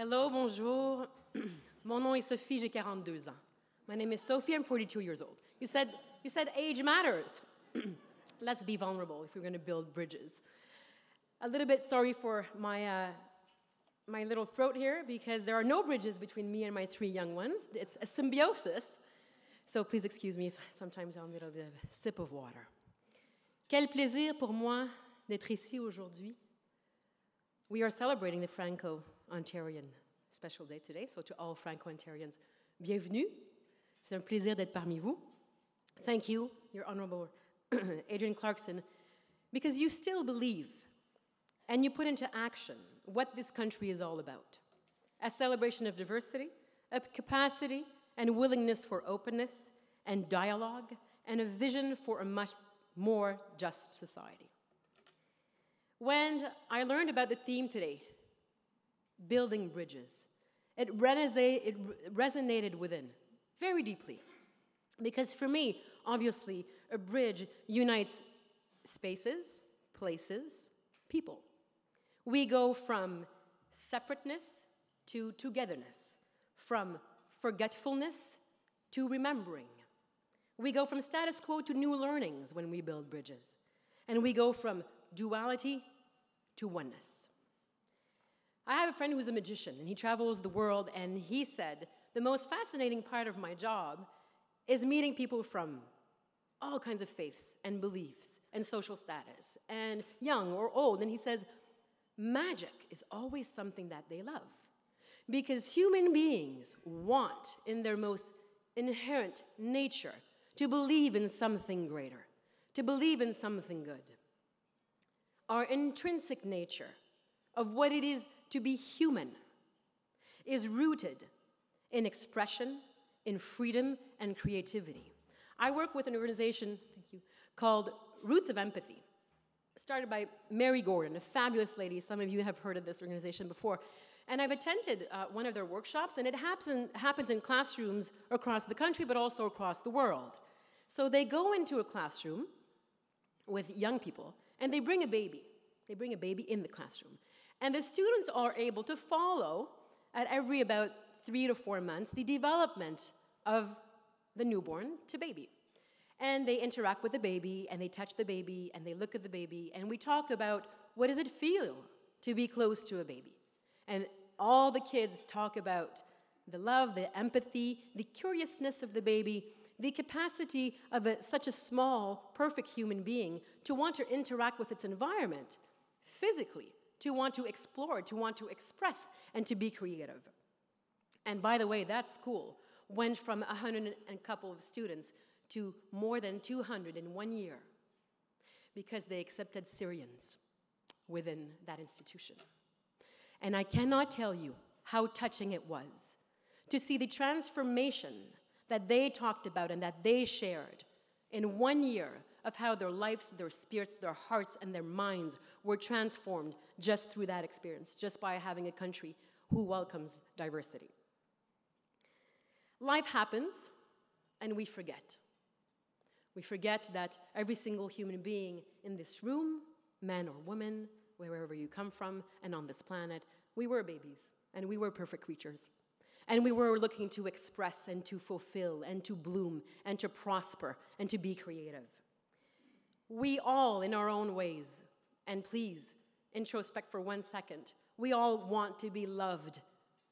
Hello, bonjour. Mon nom est Sophie, j'ai 42 ans. My name is Sophie, I'm 42 years old. You said age matters. Let's be vulnerable if we're going to build bridges. A little bit sorry for my little throat here because there are no bridges between me and my 3 young ones. It's a symbiosis. So please excuse me if sometimes I'll need a little sip of water. Quel plaisir pour moi d'être ici aujourd'hui. We are celebrating the Franco-Ontarian special day today, so to all Franco-Ontarians, bienvenue. C'est un plaisir d'être parmi vous. Thank you, Your Honorable Adrienne Clarkson, because you still believe and you put into action what this country is all about. A celebration of diversity, a capacity and willingness for openness and dialogue, and a vision for a much more just society. When I learned about the theme today, building bridges, it resonated within very deeply. Because for me, obviously, a bridge unites spaces, places, people. We go from separateness to togetherness, from forgetfulness to remembering. We go from status quo to new learnings when we build bridges. And we go from duality to oneness. I have a friend who's a magician, and he travels the world, and he said, the most fascinating part of my job is meeting people from all kinds of faiths and beliefs and social status, and young or old. And he says, magic is always something that they love, because human beings want, in their most inherent nature, to believe in something greater, to believe in something good. Our intrinsic nature of what it is to be human is rooted in expression, in freedom, and creativity. I work with an organization, thank you, called Roots of Empathy, started by Mary Gordon, a fabulous lady. Some of you have heard of this organization before. And I've attended one of their workshops, and it happens in classrooms across the country, but also across the world. So they go into a classroom with young people, and they bring a baby. They bring a baby in the classroom. And the students are able to follow, at every about 3 to 4 months, the development of the newborn to baby. And they interact with the baby, and they touch the baby, and they look at the baby, and we talk about what does it feel to be close to a baby. And all the kids talk about the love, the empathy, the curiousness of the baby, the capacity of such a small, perfect human being to want to interact with its environment physically, to want to explore, to want to express, and to be creative. And by the way, that school went from 100 and a couple of students to more than 200 in 1 year because they accepted Syrians within that institution. And I cannot tell you how touching it was to see the transformation that they talked about and that they shared in 1 year of how their lives, their spirits, their hearts, and their minds were transformed just through that experience, just by having a country who welcomes diversity. Life happens, and we forget. We forget that every single human being in this room, man or woman, wherever you come from, and on this planet, we were babies, and we were perfect creatures. And we were looking to express and to fulfill and to bloom and to prosper and to be creative. We all, in our own ways, and please introspect for 1 second, we all want to be loved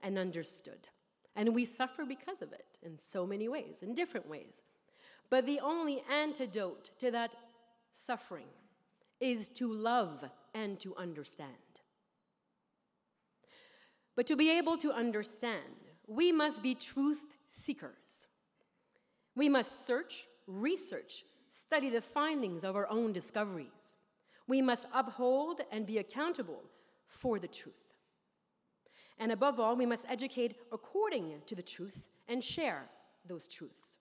and understood. And we suffer because of it in so many ways, in different ways. But the only antidote to that suffering is to love and to understand. But to be able to understand, we must be truth seekers. We must search, research, study the findings of our own discoveries. We must uphold and be accountable for the truth. And above all, we must educate according to the truth and share those truths.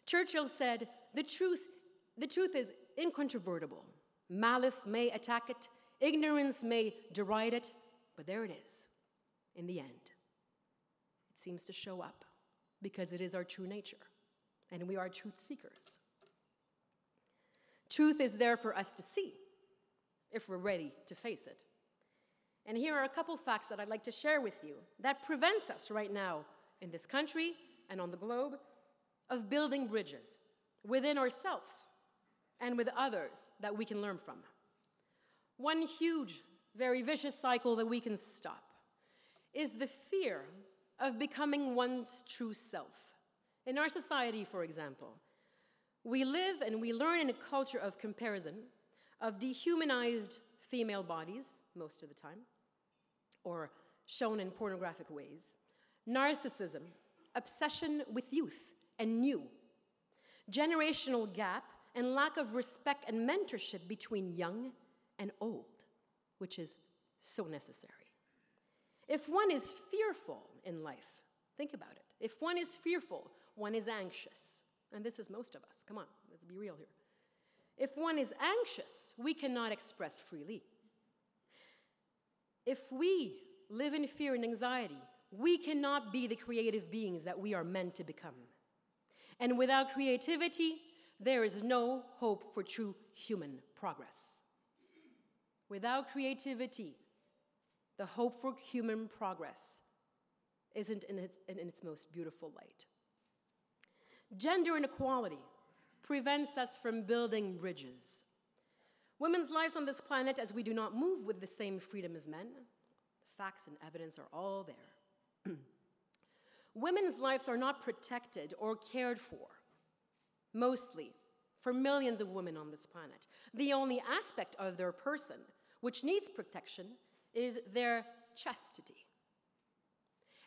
Churchill said, the truth is incontrovertible. Malice may attack it, ignorance may deride it, but there it is, in the end. It seems to show up because it is our true nature, and we are truth seekers. Truth is there for us to see if we're ready to face it. And here are a couple facts that I'd like to share with you that prevents us right now in this country and on the globe of building bridges within ourselves and with others that we can learn from. One huge, very vicious cycle that we can stop is the fear of becoming one's true self. In our society, for example, we live and we learn in a culture of comparison, of dehumanized female bodies, most of the time, or shown in pornographic ways, narcissism, obsession with youth and new, generational gap, and lack of respect and mentorship between young and old, which is so necessary. If one is fearful in life, think about it. If one is fearful, one is anxious. And this is most of us. Come on, let's be real here. If one is anxious, we cannot express freely. If we live in fear and anxiety, we cannot be the creative beings that we are meant to become. And without creativity, there is no hope for true human progress. Without creativity, the hope for human progress isn't in its most beautiful light. Gender inequality prevents us from building bridges. Women's lives on this planet, as we do not move with the same freedom as men, the facts and evidence are all there. Women's lives are not protected or cared for, mostly for millions of women on this planet. The only aspect of their person which needs protection is their chastity.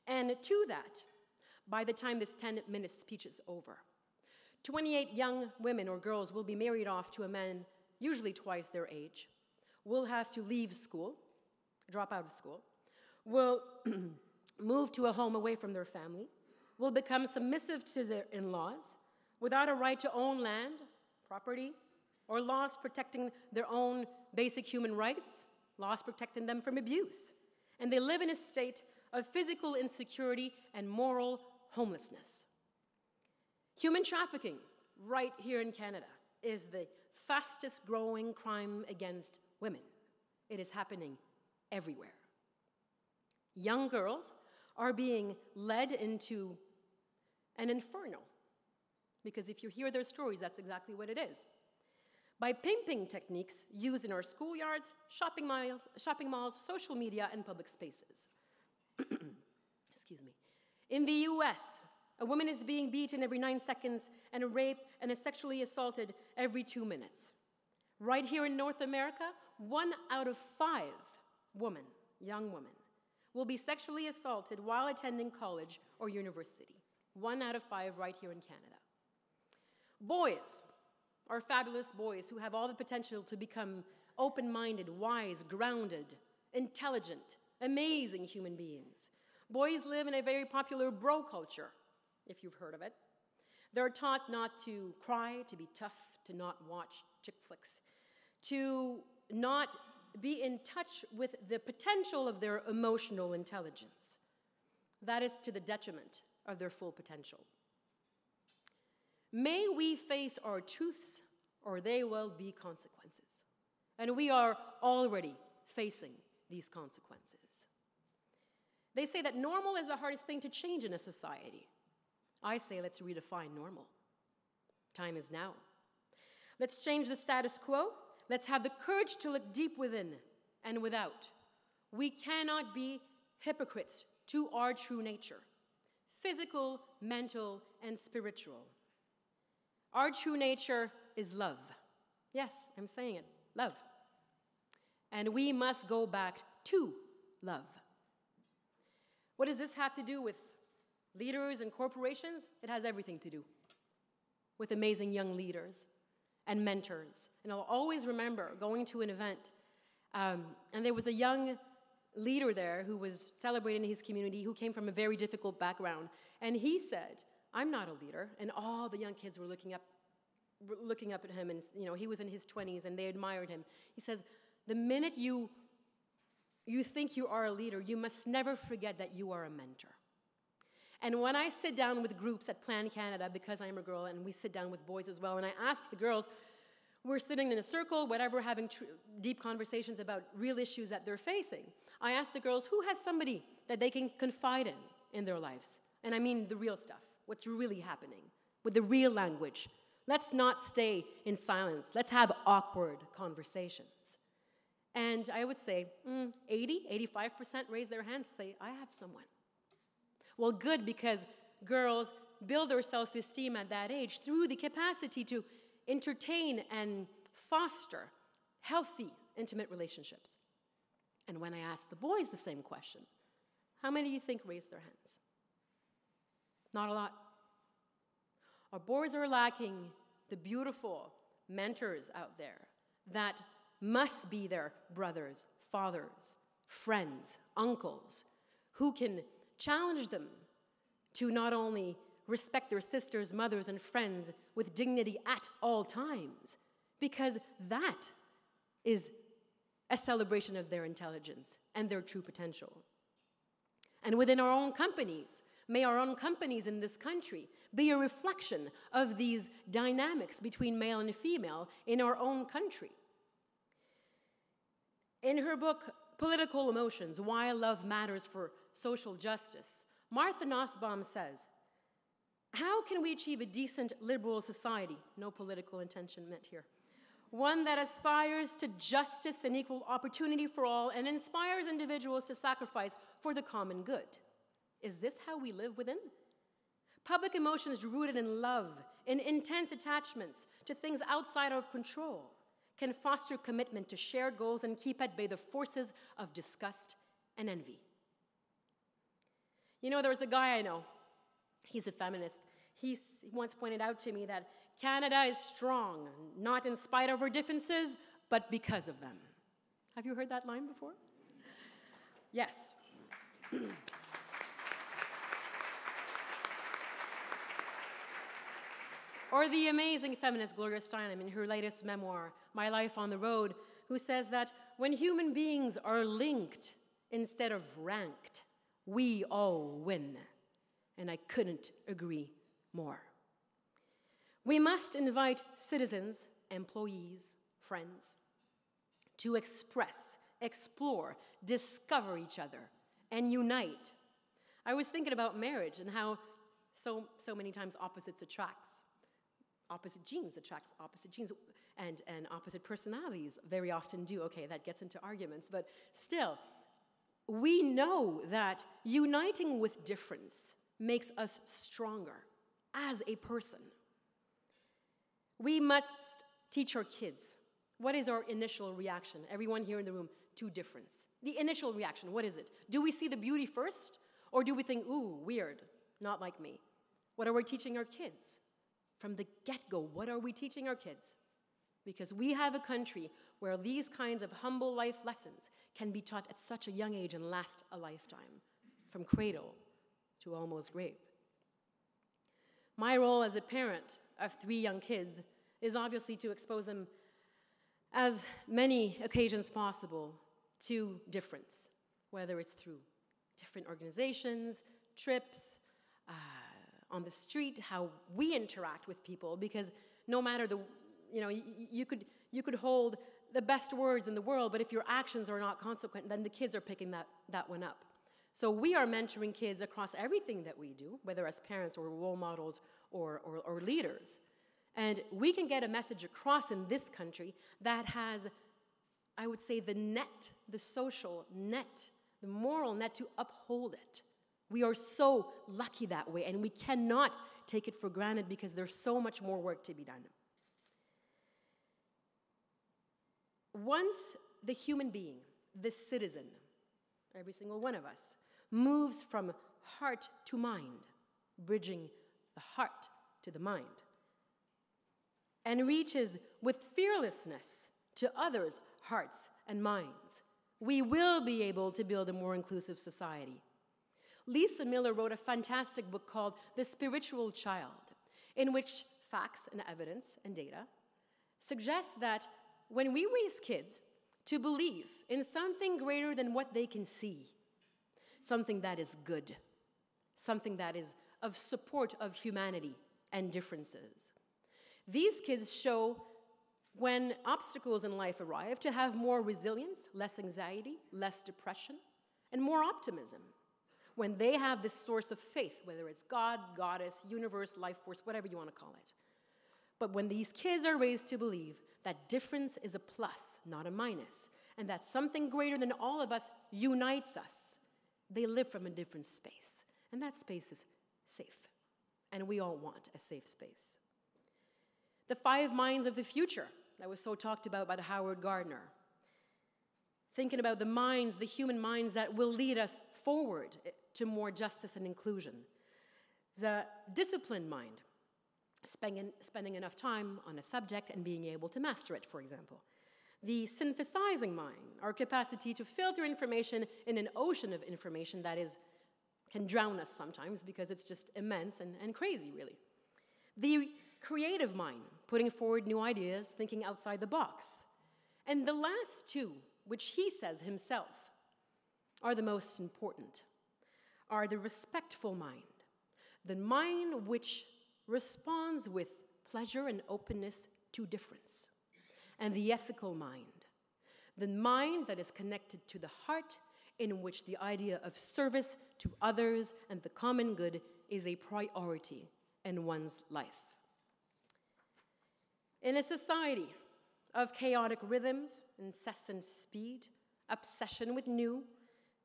And to that, by the time this 10-minute speech is over, 28 young women or girls will be married off to a man usually twice their age, will have to leave school, drop out of school, will move to a home away from their family, will become submissive to their in-laws, without a right to own land, property, or laws protecting their own basic human rights, laws protecting them from abuse. And they live in a state of physical insecurity and moral homelessness. Human trafficking, right here in Canada, is the fastest growing crime against women. It is happening everywhere. Young girls are being led into an inferno, because if you hear their stories, that's exactly what it is. By pimping techniques used in our schoolyards, shopping malls, social media, and public spaces. Excuse me. In the US, a woman is being beaten every 9 seconds and raped and is sexually assaulted every 2 minutes. Right here in North America, 1 out of 5 women, young women, will be sexually assaulted while attending college or university. 1 out of 5 right here in Canada. Boys are fabulous boys who have all the potential to become open-minded, wise, grounded, intelligent, amazing human beings. Boys live in a very popular bro culture, if you've heard of it. They're taught not to cry, to be tough, to not watch chick flicks, to not be in touch with the potential of their emotional intelligence. That is to the detriment of their full potential. May we face our truths, or there will be consequences. And we are already facing these consequences. They say that normal is the hardest thing to change in a society. I say let's redefine normal. Time is now. Let's change the status quo. Let's have the courage to look deep within and without. We cannot be hypocrites to our true nature, physical, mental, and spiritual. Our true nature is love. Yes, I'm saying it, love. And we must go back to love. What does this have to do with leaders and corporations? It has everything to do with amazing young leaders and mentors. And I'll always remember going to an event, and there was a young leader there who was celebrating his community, who came from a very difficult background. And he said, "I'm not a leader." And all the young kids were looking up at him, and he was in his 20s, and they admired him. He says, "The minute you think you are a leader, you must never forget that you are a mentor." And when I sit down with groups at Plan Canada, because I'm a girl, and we sit down with boys as well, and I ask the girls, We're sitting in a circle, whatever, having deep conversations about real issues that they're facing. I ask the girls, who has somebody that they can confide in their lives? And I mean the real stuff, what's really happening, with the real language. Let's not stay in silence. Let's have awkward conversations. And I would say 85% raise their hands, say, I have someone. Well, good, because girls build their self-esteem at that age through the capacity to entertain and foster healthy, intimate relationships. And when I ask the boys the same question, how many do you think raised their hands? Not a lot. Our boys are lacking the beautiful mentors out there that must be their brothers, fathers, friends, uncles, who can challenge them to not only respect their sisters, mothers, and friends with dignity at all times, because that is a celebration of their intelligence and their true potential. And within our own companies, may our own companies in this country be a reflection of these dynamics between male and female in our own country. In her book, Political Emotions, Why Love Matters for Social Justice, Martha Nussbaum says, how can we achieve a decent liberal society, no political intention meant here, one that aspires to justice and equal opportunity for all and inspires individuals to sacrifice for the common good? Is this how we live within? Public emotions rooted in love, in intense attachments to things outside of control, can foster commitment to shared goals and keep at bay the forces of disgust and envy. You know, there's a guy I know, he's a feminist. He once pointed out to me that Canada is strong, not in spite of our differences, but because of them. Have you heard that line before? Yes. Or the amazing feminist Gloria Steinem in her latest memoir, My Life on the Road, who says that when human beings are linked instead of ranked, we all win. And I couldn't agree more. We must invite citizens, employees, friends, to express, explore, discover each other, and unite. I was thinking about marriage and how so many times opposites attracts. Opposite genes attracts opposite genes, and opposite personalities very often do. Okay, that gets into arguments, but still, we know that uniting with difference makes us stronger as a person. We must teach our kids, what is our initial reaction, everyone here in the room, to difference? The initial reaction, what is it? Do we see the beauty first, or do we think, ooh, weird, not like me? What are we teaching our kids? From the get-go, what are we teaching our kids? Because we have a country where these kinds of humble life lessons can be taught at such a young age and last a lifetime, from cradle to almost grave. My role as a parent of 3 young kids is obviously to expose them as many occasions possible to difference, whether it's through different organizations, trips, on the street, how we interact with people, because no matter you could hold the best words in the world, but if your actions are not consequent, then the kids are picking that one up. So we are mentoring kids across everything that we do, whether as parents or role models or leaders. And we can get a message across in this country that has, I would say, the net, the social net, the moral net to uphold it. We are so lucky that way, and we cannot take it for granted because there's so much more work to be done. Once the human being, the citizen, every single one of us, moves from heart to mind, bridging the heart to the mind, and reaches with fearlessness to others' hearts and minds, we will be able to build a more inclusive society. Lisa Miller wrote a fantastic book called The Spiritual Child, in which facts and evidence and data suggest that when we raise kids to believe in something greater than what they can see, something that is good, something that is of support of humanity and differences, these kids show when obstacles in life arrive, to have more resilience, less anxiety, less depression, and more optimism. When they have this source of faith, whether it's God, goddess, universe, life force, whatever you want to call it. But when these kids are raised to believe that difference is a plus, not a minus, and that something greater than all of us unites us, they live from a different space. And that space is safe. And we all want a safe space. The 5 minds of the future that was so talked about by Howard Gardner. Thinking about the minds, the human minds that will lead us forward to more justice and inclusion. The disciplined mind, spending enough time on a subject and being able to master it, for example. The synthesizing mind, our capacity to filter information in an ocean of information that can drown us sometimes because it's just immense and crazy, really. The creative mind, putting forward new ideas, thinking outside the box. And the last 2, which he says himself, are the most important, are the respectful mind, the mind which responds with pleasure and openness to difference, and the ethical mind, the mind that is connected to the heart, in which the idea of service to others and the common good is a priority in one's life. In a society of chaotic rhythms, incessant speed, obsession with new,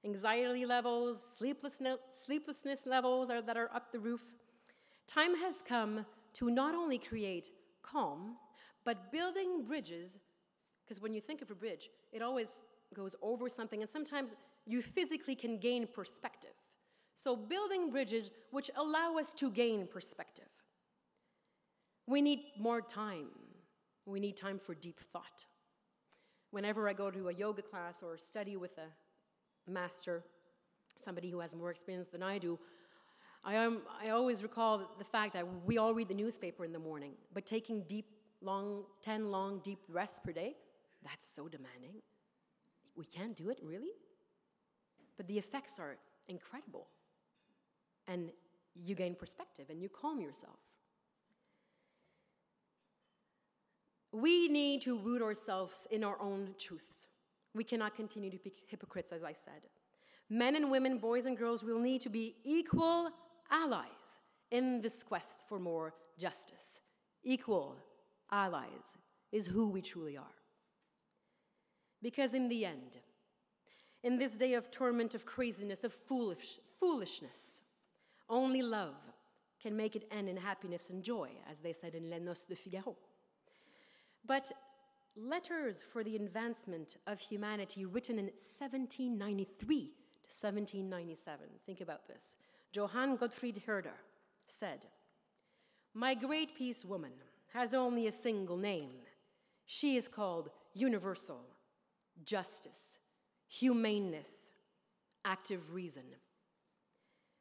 anxiety levels, sleeplessness levels that are up the roof, time has come to not only create calm, but building bridges, because when you think of a bridge, it always goes over something, and sometimes you physically can gain perspective. So building bridges which allow us to gain perspective. We need more time. We need time for deep thought. Whenever I go to a yoga class or study with a master, somebody who has more experience than I do, I always recall the fact that we all read the newspaper in the morning, but taking 10 long, deep rests per day, that's so demanding. We can't do it, really? But the effects are incredible. And you gain perspective and you calm yourself. We need to root ourselves in our own truths. We cannot continue to be hypocrites, as I said. Men and women, boys and girls will need to be equal allies in this quest for more justice. Equal allies is who we truly are. Because in the end, in this day of torment, of craziness, of foolishness, only love can make it end in happiness and joy, as they said in Les Noces de Figaro. But letters for the advancement of humanity written in 1793 to 1797, think about this. Johann Gottfried Herder said, "My great peace woman has only a single name. She is called universal, justice, humaneness, active reason.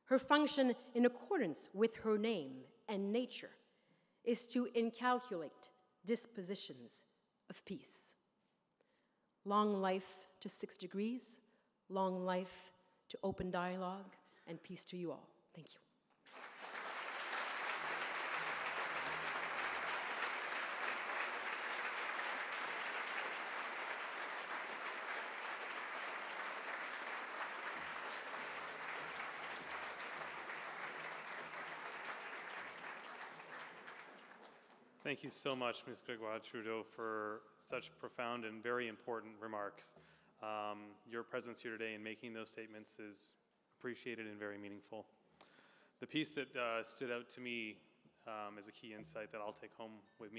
Her function in accordance with her name and nature is to incalculate dispositions of peace." Long life to 6 degrees, long life to open dialogue, and peace to you all. Thank you. Thank you so much, Ms. Grégoire-Trudeau, for such profound and very important remarks. Your presence here today and making those statements is appreciated and very meaningful. The piece that stood out to me as a key insight that I'll take home with me